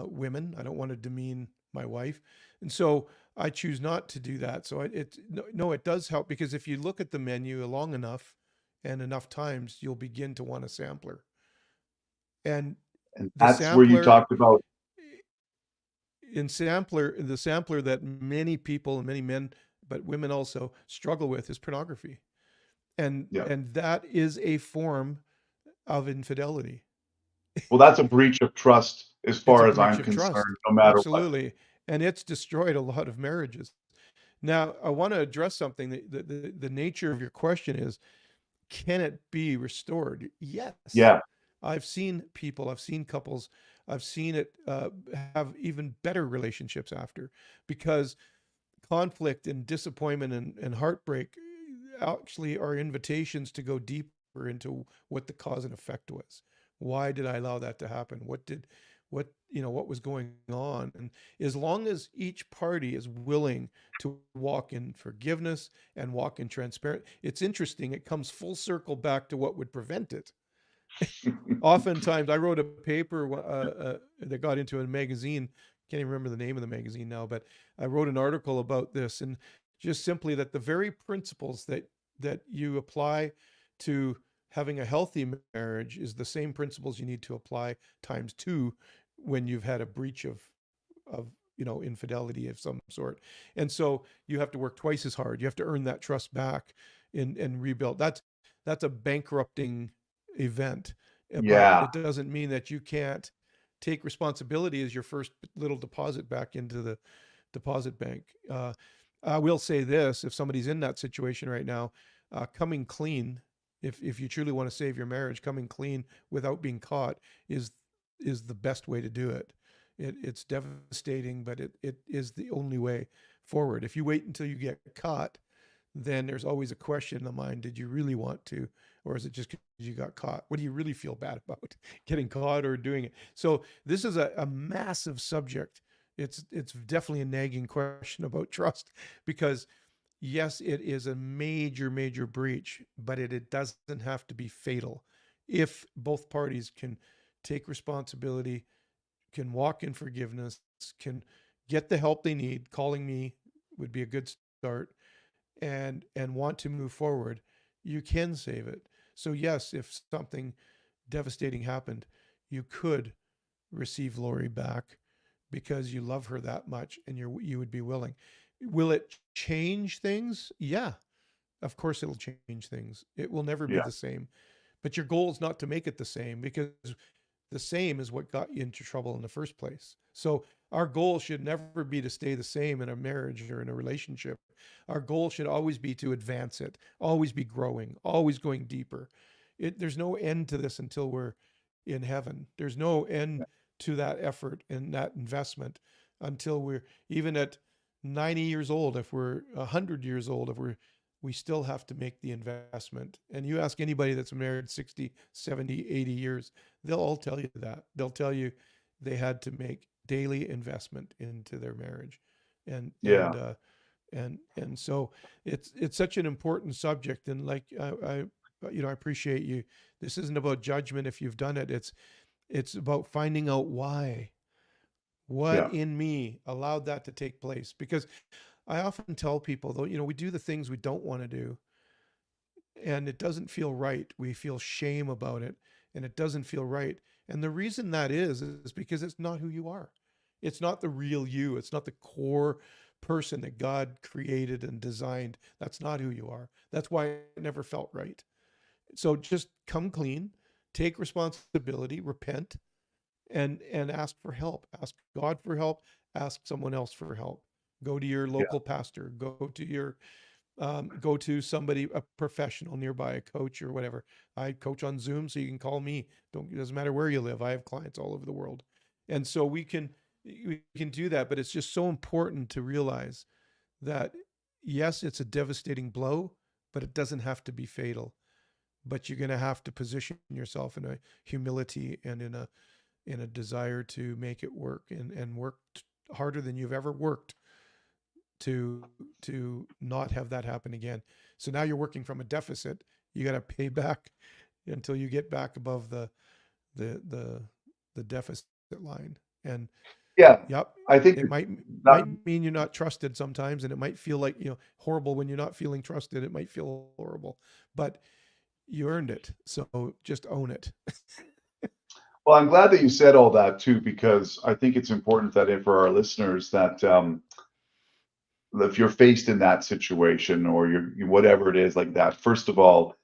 women. I don't want to demean my wife, and so I choose not to do that. So it no, it does help because if you look at the menu long enough and enough times, you'll begin to want a sampler. And and the that's where you sampler talked about. the sampler that many people and many men, but women also struggle with is pornography, Yeah. and that is a form of infidelity. Well, that's a breach of trust as It's a far as breach I'm of trust, concerned, no matter what. absolutely, and it's destroyed a lot of marriages. Now, I want to address something. The nature of your question is, can it be restored? Yes. Yeah, I've seen couples, I've seen it have even better relationships after because conflict and disappointment and heartbreak actually are invitations to go deeper into what the cause and effect was. Why did I allow that to happen? what was going on. And as long as each party is willing to walk in forgiveness and walk in transparent, it's interesting. It comes full circle back to what would prevent it. Oftentimes, I wrote a paper that got into a magazine. Can't even remember the name of the magazine now, but I wrote an article about this, and just simply that the very principles that you apply to having a healthy marriage is the same principles you need to apply times two when you've had a breach of infidelity of some sort. And so you have to work twice as hard. You have to earn that trust back and rebuild. That's a bankrupting event, but Yeah, it doesn't mean that you can't take responsibility as your first little deposit back into the deposit bank. I will say this: if somebody's in that situation right now, coming clean, if you truly want to save your marriage, coming clean without being caught is the best way to do it. It's devastating, but it is the only way forward. If you wait until you get caught, then there's always a question in the mind: did you really want to, or is it just because you got caught? What do you really feel bad about, getting caught or doing it? So this is a massive subject. It's definitely a nagging question about trust, because yes, it is a major breach, but it doesn't have to be fatal if both parties can take responsibility, can walk in forgiveness, can get the help they need. Calling me would be a good start, and want to move forward. You can save it. So yes, if something devastating happened, you could receive Lori back because you love her that much, and you would be willing. Will it change things? Yeah, of course it'll change things. It will never be yeah, the same. But your goal is not to make it the same, because the same is what got you into trouble in the first place. So our goal should never be to stay the same in a marriage or in a relationship. Our goal should always be to advance it, always be growing, always going deeper. There's no end to this until we're in heaven. There's no end to that effort and that investment until we're even at 90 years old. If we're 100 years old, if we still have to make the investment. And you ask anybody that's married 60, 70, 80 years, they'll all tell you that. They'll tell you they had to make daily investment into their marriage. And yeah, and so it's such an important subject. And like I appreciate you. This isn't about judgment if you've done it. It's about finding out why. What yeah, in me allowed that to take place? Because I often tell people, though, we do the things we don't want to do, and it doesn't feel right. We feel shame about it, and it doesn't feel right. And the reason that is because it's not who you are. It's not the real you. It's not the core person that God created and designed. That's not who you are. That's why it never felt right. So just come clean, take responsibility, repent, and ask for help. Ask God for help. Ask someone else for help. Go to your yeah, local pastor. Go to somebody, a professional nearby, a coach or whatever. I coach on Zoom, so you can call me. Don't It doesn't matter where you live. I have clients all over the world, and so we can do that. But it's just so important to realize that yes, it's a devastating blow, but it doesn't have to be fatal. But you're going to have to position yourself in a humility and in a desire to make it work, and work harder than you've ever worked to not have that happen again. So now you're working from a deficit. You got to pay back until you get back above the the the deficit line. And yeah. yep, I think it might that, mean you're not trusted sometimes, and it might feel like, horrible when you're not feeling trusted. It might feel horrible, but you earned it. So just own it. well, I'm glad that you said all that too, because I think it's important that for our listeners that if you're faced in that situation or whatever it is like that, first of all,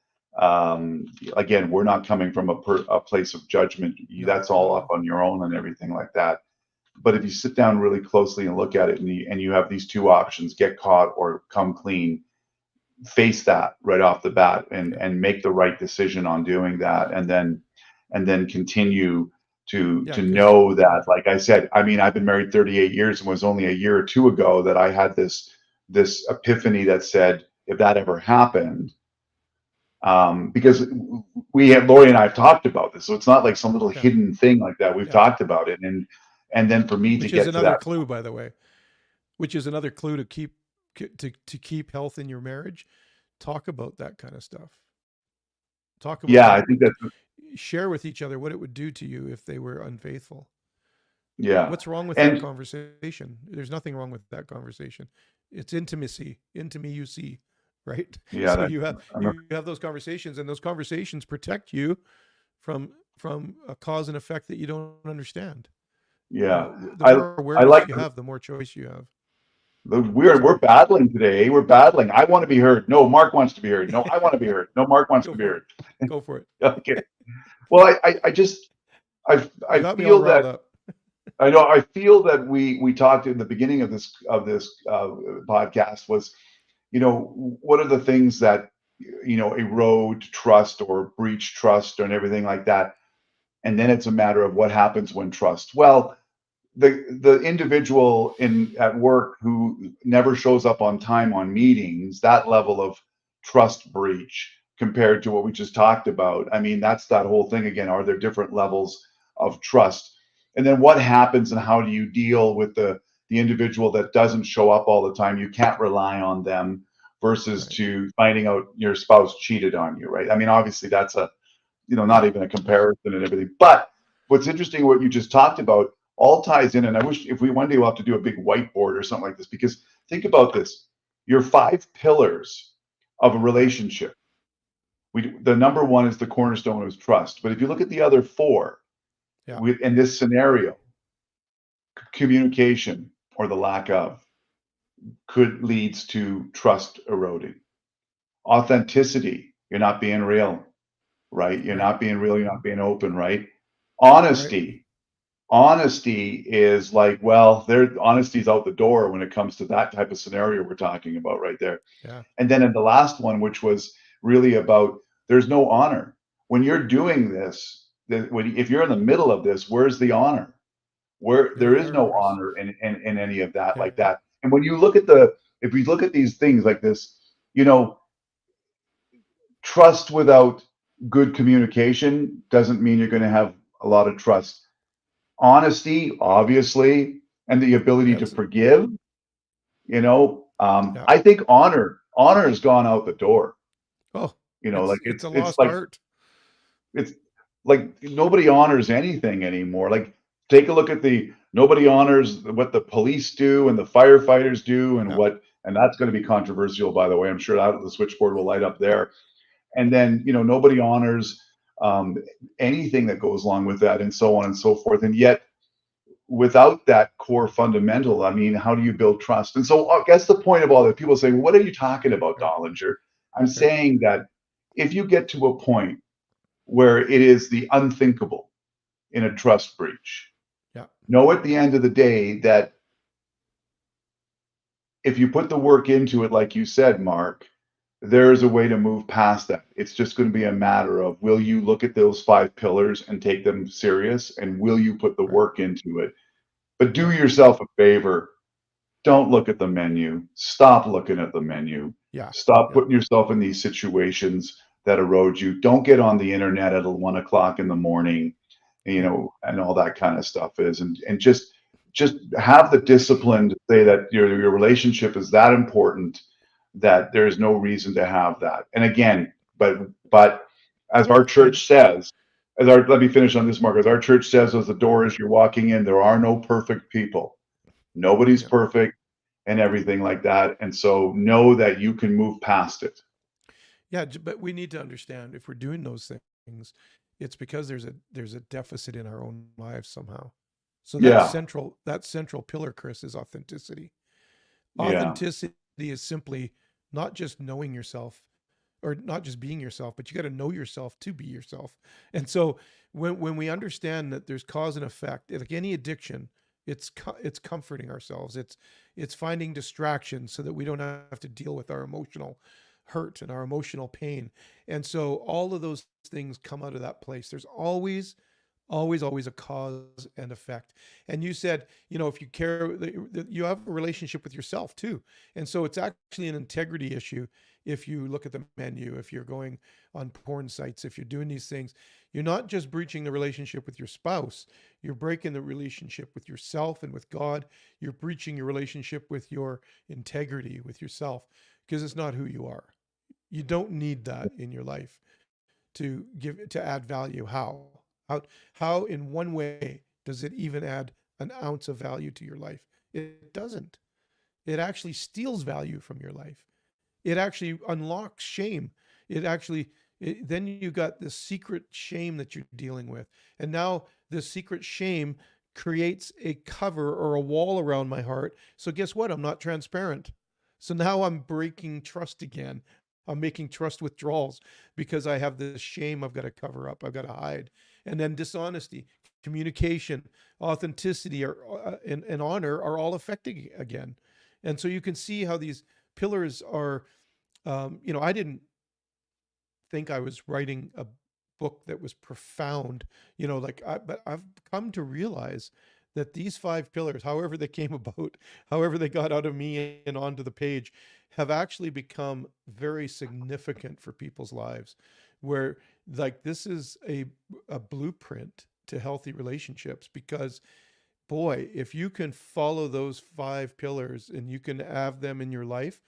again, we're not coming from a place of judgment. No, That's all up on your own and everything like that. But if you sit down really closely and look at it, and you have these two options: get caught or come clean. Face that right off the bat, and yeah, make the right decision on doing that, and then continue yeah, to because know that, like I said, I mean, I've been married 38 years, and was only a year or two ago that I had this epiphany that said, if that ever happened, Because we have Lori and I have talked about this, so it's not like some little Yeah. hidden thing like that. We've Yeah. talked about it, and then for me to Which is get to another that, clue, by the way. Which is another clue to keep health in your marriage. Talk about that kind of stuff. Talk about yeah, what I it think would that's share with each other what it would do to you if they were unfaithful. yeah, What's wrong with that and conversation? There's nothing wrong with that conversation. It's intimacy, intimacy you see, right? yeah, So that you have I remember, you have those conversations, and those conversations protect you from a cause and effect that you don't understand. yeah, The I more I awareness like you have, the more choice you have. we're Sorry. battling today. We're battling. I want to be heard. No, Mark wants to be heard. No, I want to be heard. No, Mark wants Go to be for heard. it. Go for it. Okay. Well, I just You I got me all feel riled that up. I know I feel that we talked in the beginning of this podcast was, what are the things that erode trust or breach trust and everything like that, and then it's a matter of what happens when trust. Well, the individual in at work who never shows up on time on meetings, that level of trust breach compared to what we just talked about. I mean, that's that whole thing again. Are there different levels of trust? And then what happens and how do you deal with the individual that doesn't show up all the time? You can't rely on them versus Right. to finding out your spouse cheated on you, right? I mean, obviously that's a not Yeah. even a comparison and everything. But what's interesting, what you just talked about, all ties in. And I wish if we one day we'll have to do a big whiteboard or something like this, because think about this: your five pillars of a Yeah. relationship. The number one is the cornerstone is trust. But if you look at the other four, Yeah. in this scenario, communication or the lack of could leads to trust eroding. Authenticity, you're not being real, right? You're Right. not being real, you're not being open, right? Right. Honesty, honesty is like, well, their honesty's out the door when it comes to that type of scenario we're talking about right there. Yeah. And then in the last one, which was really about there's no honor when you're doing this. If you're in the middle of this, where's the honor? Where there Very is no hard. honor in any of that Yeah. like that. And when you look at if we look at these things like this, you know, trust without good communication doesn't mean you're going to have a lot of trust. Honesty, obviously, and the ability to Yes. forgive. Yeah. I think honor has gone out the door. Oh, Like it's a it's lost like art. it's like nobody honors anything anymore. Like take a look at nobody honors what the police do and the firefighters do and Yeah. and that's going to be controversial, by the way. I'm sure that the switchboard will light up there. And then nobody honors um, anything that goes along with that, and so on and so forth. And yet without that core fundamental, I mean, how do you build trust? And so I guess the point of all that, people say, well, what are you talking about, Right. Dollinger? I'm Right. saying that if you get to a point where it is the unthinkable in a trust breach, Yeah. know at the end of the day that if you put the work into it, like you said, Mark, there is a way to move past that. It's just going to be a matter of will you look at those five pillars and take them serious, and will you put the Right. work into it? But do Right. yourself a favor. Don't look at the menu. Stop looking at the menu. Yeah. Stop Yeah. putting yourself in these situations that erode you. Don't get on the internet at 1 o'clock in the morning, Yeah. and all that kind of stuff is, and just have the discipline to say that your relationship is that important that there is no reason to have that. And again, but as our And church says, let me finish on this, Mark. As our church yeah. says, as the door as you're walking in, there are no perfect people. Nobody's Yeah. perfect and everything like that. And so know that you can move past it. Yeah. But we need to understand if we're doing those things, it's because there's a deficit in our own lives somehow. So Yeah. that central pillar, Chris, is authenticity. Yeah. Authenticity is simply not just knowing yourself or not just being yourself, but you got to know yourself to be yourself. And so when we understand that there's cause and effect, like any addiction, it's comforting ourselves. It's finding distractions so that we don't have to deal with our emotional hurt and our emotional pain. And so all of those things come out of that place. There's always a cause and effect. And you said, if you care, you have a relationship with yourself too. And so it's actually an integrity issue. if you look at the menu, if you're going on porn sites, if you're doing these things, you're not just breaching the relationship with your spouse, you're breaking the relationship with yourself and with God. You're breaching your relationship with your integrity, with yourself, because it's not who you are. You don't need that in your life to add value. How in one way does it even add an ounce of value to your life? It doesn't. It actually steals value from your life. It actually unlocks shame. Then you got this secret shame that you're dealing with. And now this secret shame creates a cover or a wall around my heart. So guess what? I'm not transparent. So now I'm breaking trust again. I'm making trust withdrawals because I have this shame I've got to cover up, I've got to hide. And then dishonesty, communication, authenticity, and honor are all affecting again. And so you can see how these pillars are, I didn't think I was writing a book that was profound, but I've come to realize that these five pillars, however they came about, however they got out of me and onto the page, have actually become very significant for people's lives. Where, like, this is a blueprint to healthy relationships because, boy, if you can follow those five pillars and you can have them in your life,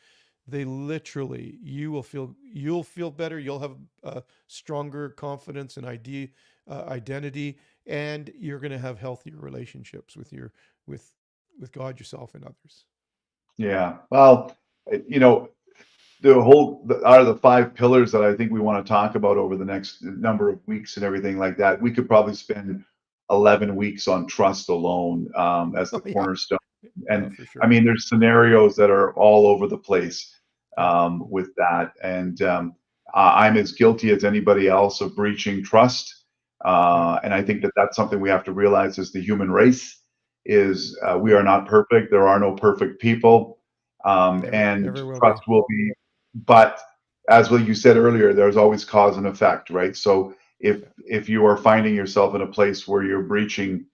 they literally, you'll feel better. You'll have a stronger confidence and identity, and you're going to have healthier relationships with with God, yourself, and others. Yeah. Well, you know, out of the five pillars that I think we want to talk about over the next number of weeks and everything like that, we could probably spend 11 weeks on trust alone, as the Oh yeah, cornerstone. yeah, And for I sure. mean, there's scenarios that are all over the place, Yeah, with that. And I'm as guilty as anybody else of breaching trust. yeah, And I think that that's something we have to realize as the human race is, we yeah. are not perfect. There are no perfect people. And Never will trust be. will be, but as what you said earlier, there's always cause and effect, right? So Yeah, if you are finding yourself in a place where you're breaching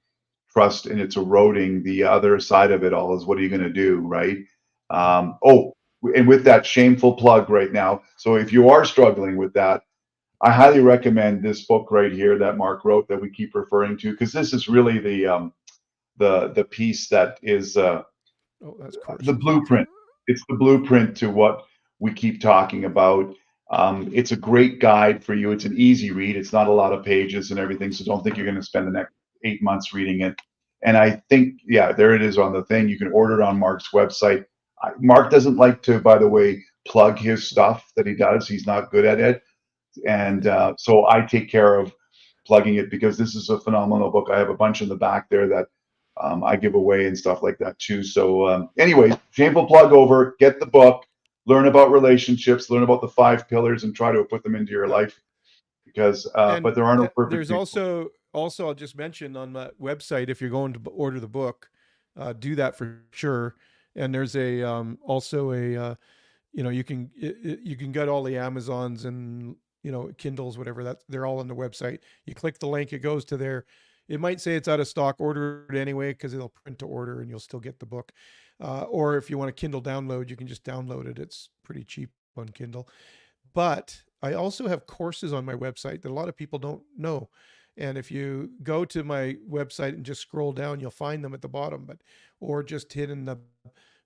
trust and it's eroding, the other side of it all is what are you going to do, right? yeah. Oh, and with that shameful plug right now. So if you are struggling with that, I highly recommend this book right here that Mark wrote that we keep referring to because this is really the piece that is Oh, that's the courses. Okay. blueprint. It's the blueprint to what we keep talking about. It's a great guide for you. It's an easy read. It's not a lot of pages and everything, so don't think you're Yeah. going to spend the next 8 months reading it. And I think, yeah, there it is on the thing. You can order it on Mark's website. Mark doesn't like to, by the way, plug his stuff that he does. He's not good at it, and so I take care of plugging it because this is a phenomenal book. I have a bunch in the back there that I give away and stuff like that too. So, anyway, shameful plug over. Get the book, learn about relationships, learn about the five pillars, and try to put them into your Yeah. life. Because, And but there are no perfect there's people. also I'll just mention on my website, if you're going to order the book, do that for sure. And there's a also a you can get all the Amazons and Kindles, whatever, that they're all on the website. You click the link, it goes to there. It might say it's out of stock. Order it anyway because it'll print to order and you'll still get the book. Or if you want a Kindle download, you can just download it. It's pretty cheap on Kindle. But I also have courses on my website that a lot of people don't know. And if you go to my website and just scroll down, you'll find them at the bottom. But or just hit in the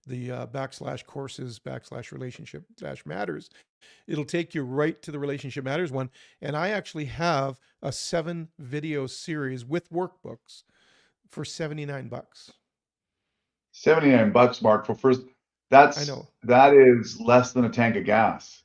backslash courses backslash relationship dash matters. It'll take you right to the relationship matters one. And I actually have a 7 video series with workbooks for $79. $79, Mark, for first. I know. That is less than a tank of gas.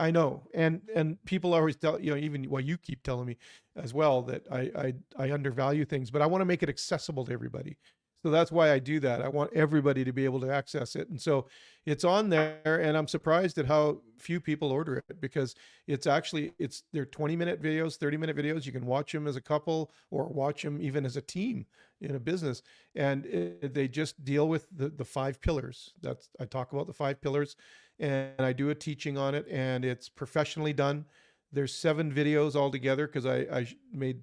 I know, and people always tell even well, you keep telling me as well that I undervalue things, but I want to make it accessible to everybody. So that's why I do that. I want everybody to be able to access it, and so it's on there. And I'm surprised at how few people order it because they're 20-minute videos, 30-minute videos. You can watch them as a couple or watch them even as a team in a business, and they just deal with the five pillars. That's I talk about the five pillars and I do a teaching on it, and it's professionally done. There's 7 videos altogether because I made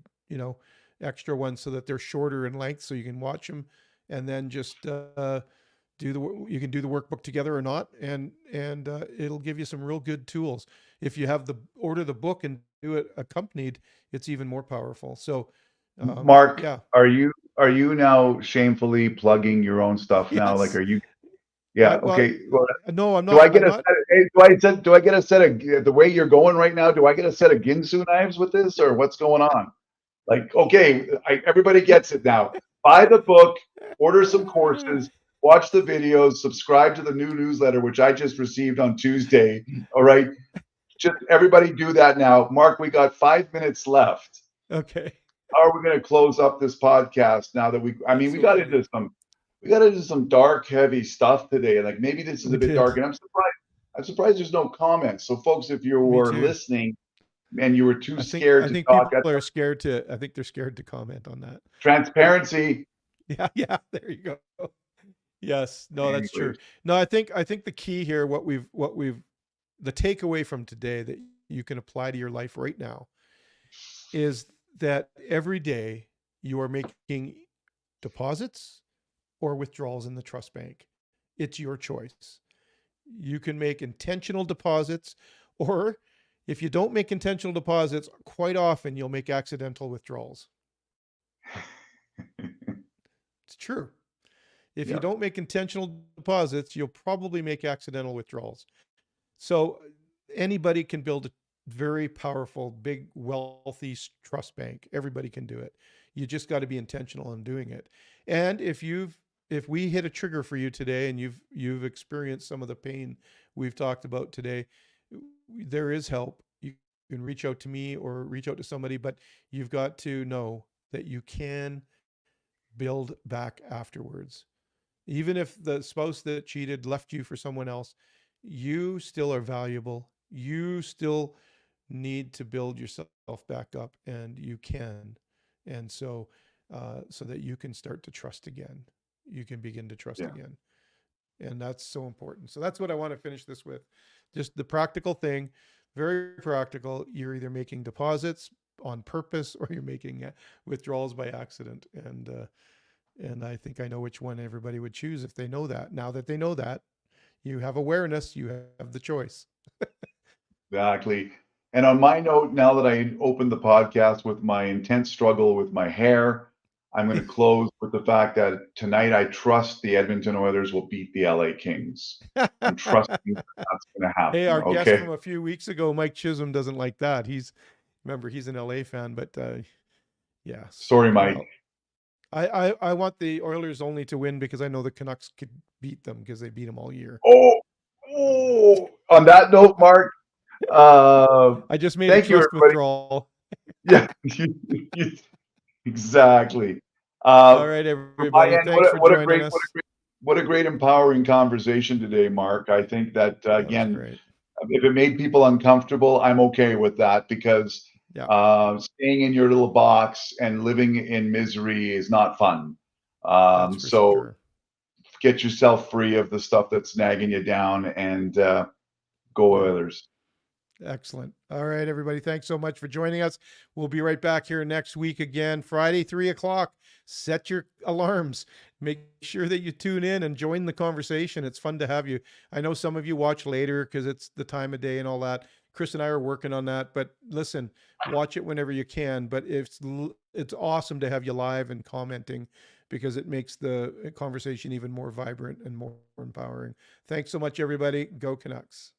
extra ones so that they're shorter in length, so you can watch them, and then just You can do the workbook together or not, and it'll give you some real good tools. If you have the order the book and do it accompanied, it's even more powerful. So, Mark, yeah, are you now shamefully plugging your own stuff now? Like, yes. are you? Yeah. Well, Okay. Well, no, I'm do I not. get I'm a not. set? Hey, do I get a set of the way you're going right now? Do I get a set of Ginsu knives with this, or what's going on? Like, okay, everybody gets it now. Buy the book, order some courses, watch the videos, subscribe to the new newsletter, which I just received on Tuesday. All right, just everybody do that now. Mark, we got 5 minutes left. Okay, How are we going to close up this podcast now that I mean, that's so funny. we got into some dark, heavy stuff today. Like maybe this is We a bit did. dark, and I'm surprised there's no comments. So, folks, if you Me were too. listening and you were too I scared to think talk, people are scared to. I think they're scared to comment on that. But transparency. yeah, yeah. There you go. Yes. No, that's true. Anyways, No, I think the key here, the takeaway from today that you can apply to your life right now is that every day you are making deposits or withdrawals in the trust bank. It's your choice. You can make intentional deposits, or if you don't make intentional deposits, quite often you'll make accidental withdrawals. It's true. If you yeah, don't make intentional deposits, you'll probably make accidental withdrawals. So anybody can build a very powerful, big, wealthy trust bank. Everybody can do it. You just got to be intentional in doing it. And if we hit a trigger for you today and you've experienced some of the pain we've talked about today, there is help. You can reach out to me or reach out to somebody, but you've got to know that you can build back afterwards. Even if the spouse that cheated left you for someone else, you still are valuable. You still need to build yourself back up, and you can. And so, so that you can start to trust again. You can begin to trust yeah, again. And that's so important. So that's what I want to finish this with. Just the practical thing, very practical. You're either making deposits on purpose or you're making withdrawals by accident. And I think I know which one everybody would choose if they know that. Now that they know that, you have awareness, you have the choice. exactly. And on my note, now that I opened the podcast with my intense struggle with my hair, I'm going to close with the fact that tonight I trust the Edmonton Oilers will beat the LA Kings. I'm trusting that that's going to Hey, happen. our guest Okay. from a few weeks ago, Mike Chisholm, doesn't like that. He's an LA fan, but yes. Sorry, Mike. Well, I want the Oilers only to win because I know the Canucks could beat them because they beat them all year. Oh, oh. On that note, Mark, uh, I just made a thank you, trust everybody. withdrawal. Yeah, exactly. All right, From my everybody. end, Thanks for joining us. what a great empowering conversation today, Mark. I think that That was again, great. if it made people uncomfortable, I'm okay with that because Yeah, staying in your little box and living in misery is not fun. that's for So sure. get yourself free of the stuff that's nagging you down and go Yeah. Oilers. Excellent. All right, everybody. Thanks so much for joining us. We'll be right back here next week again, Friday, 3 o'clock. Set your alarms. Make sure that you tune in and join the conversation. It's fun to have you. I know some of you watch later because it's the time of day and all that. Chris and I are working on that. But listen, watch it whenever you can. But it's awesome to have you live and commenting because it makes the conversation even more vibrant and more empowering. Thanks so much, everybody. Go Canucks.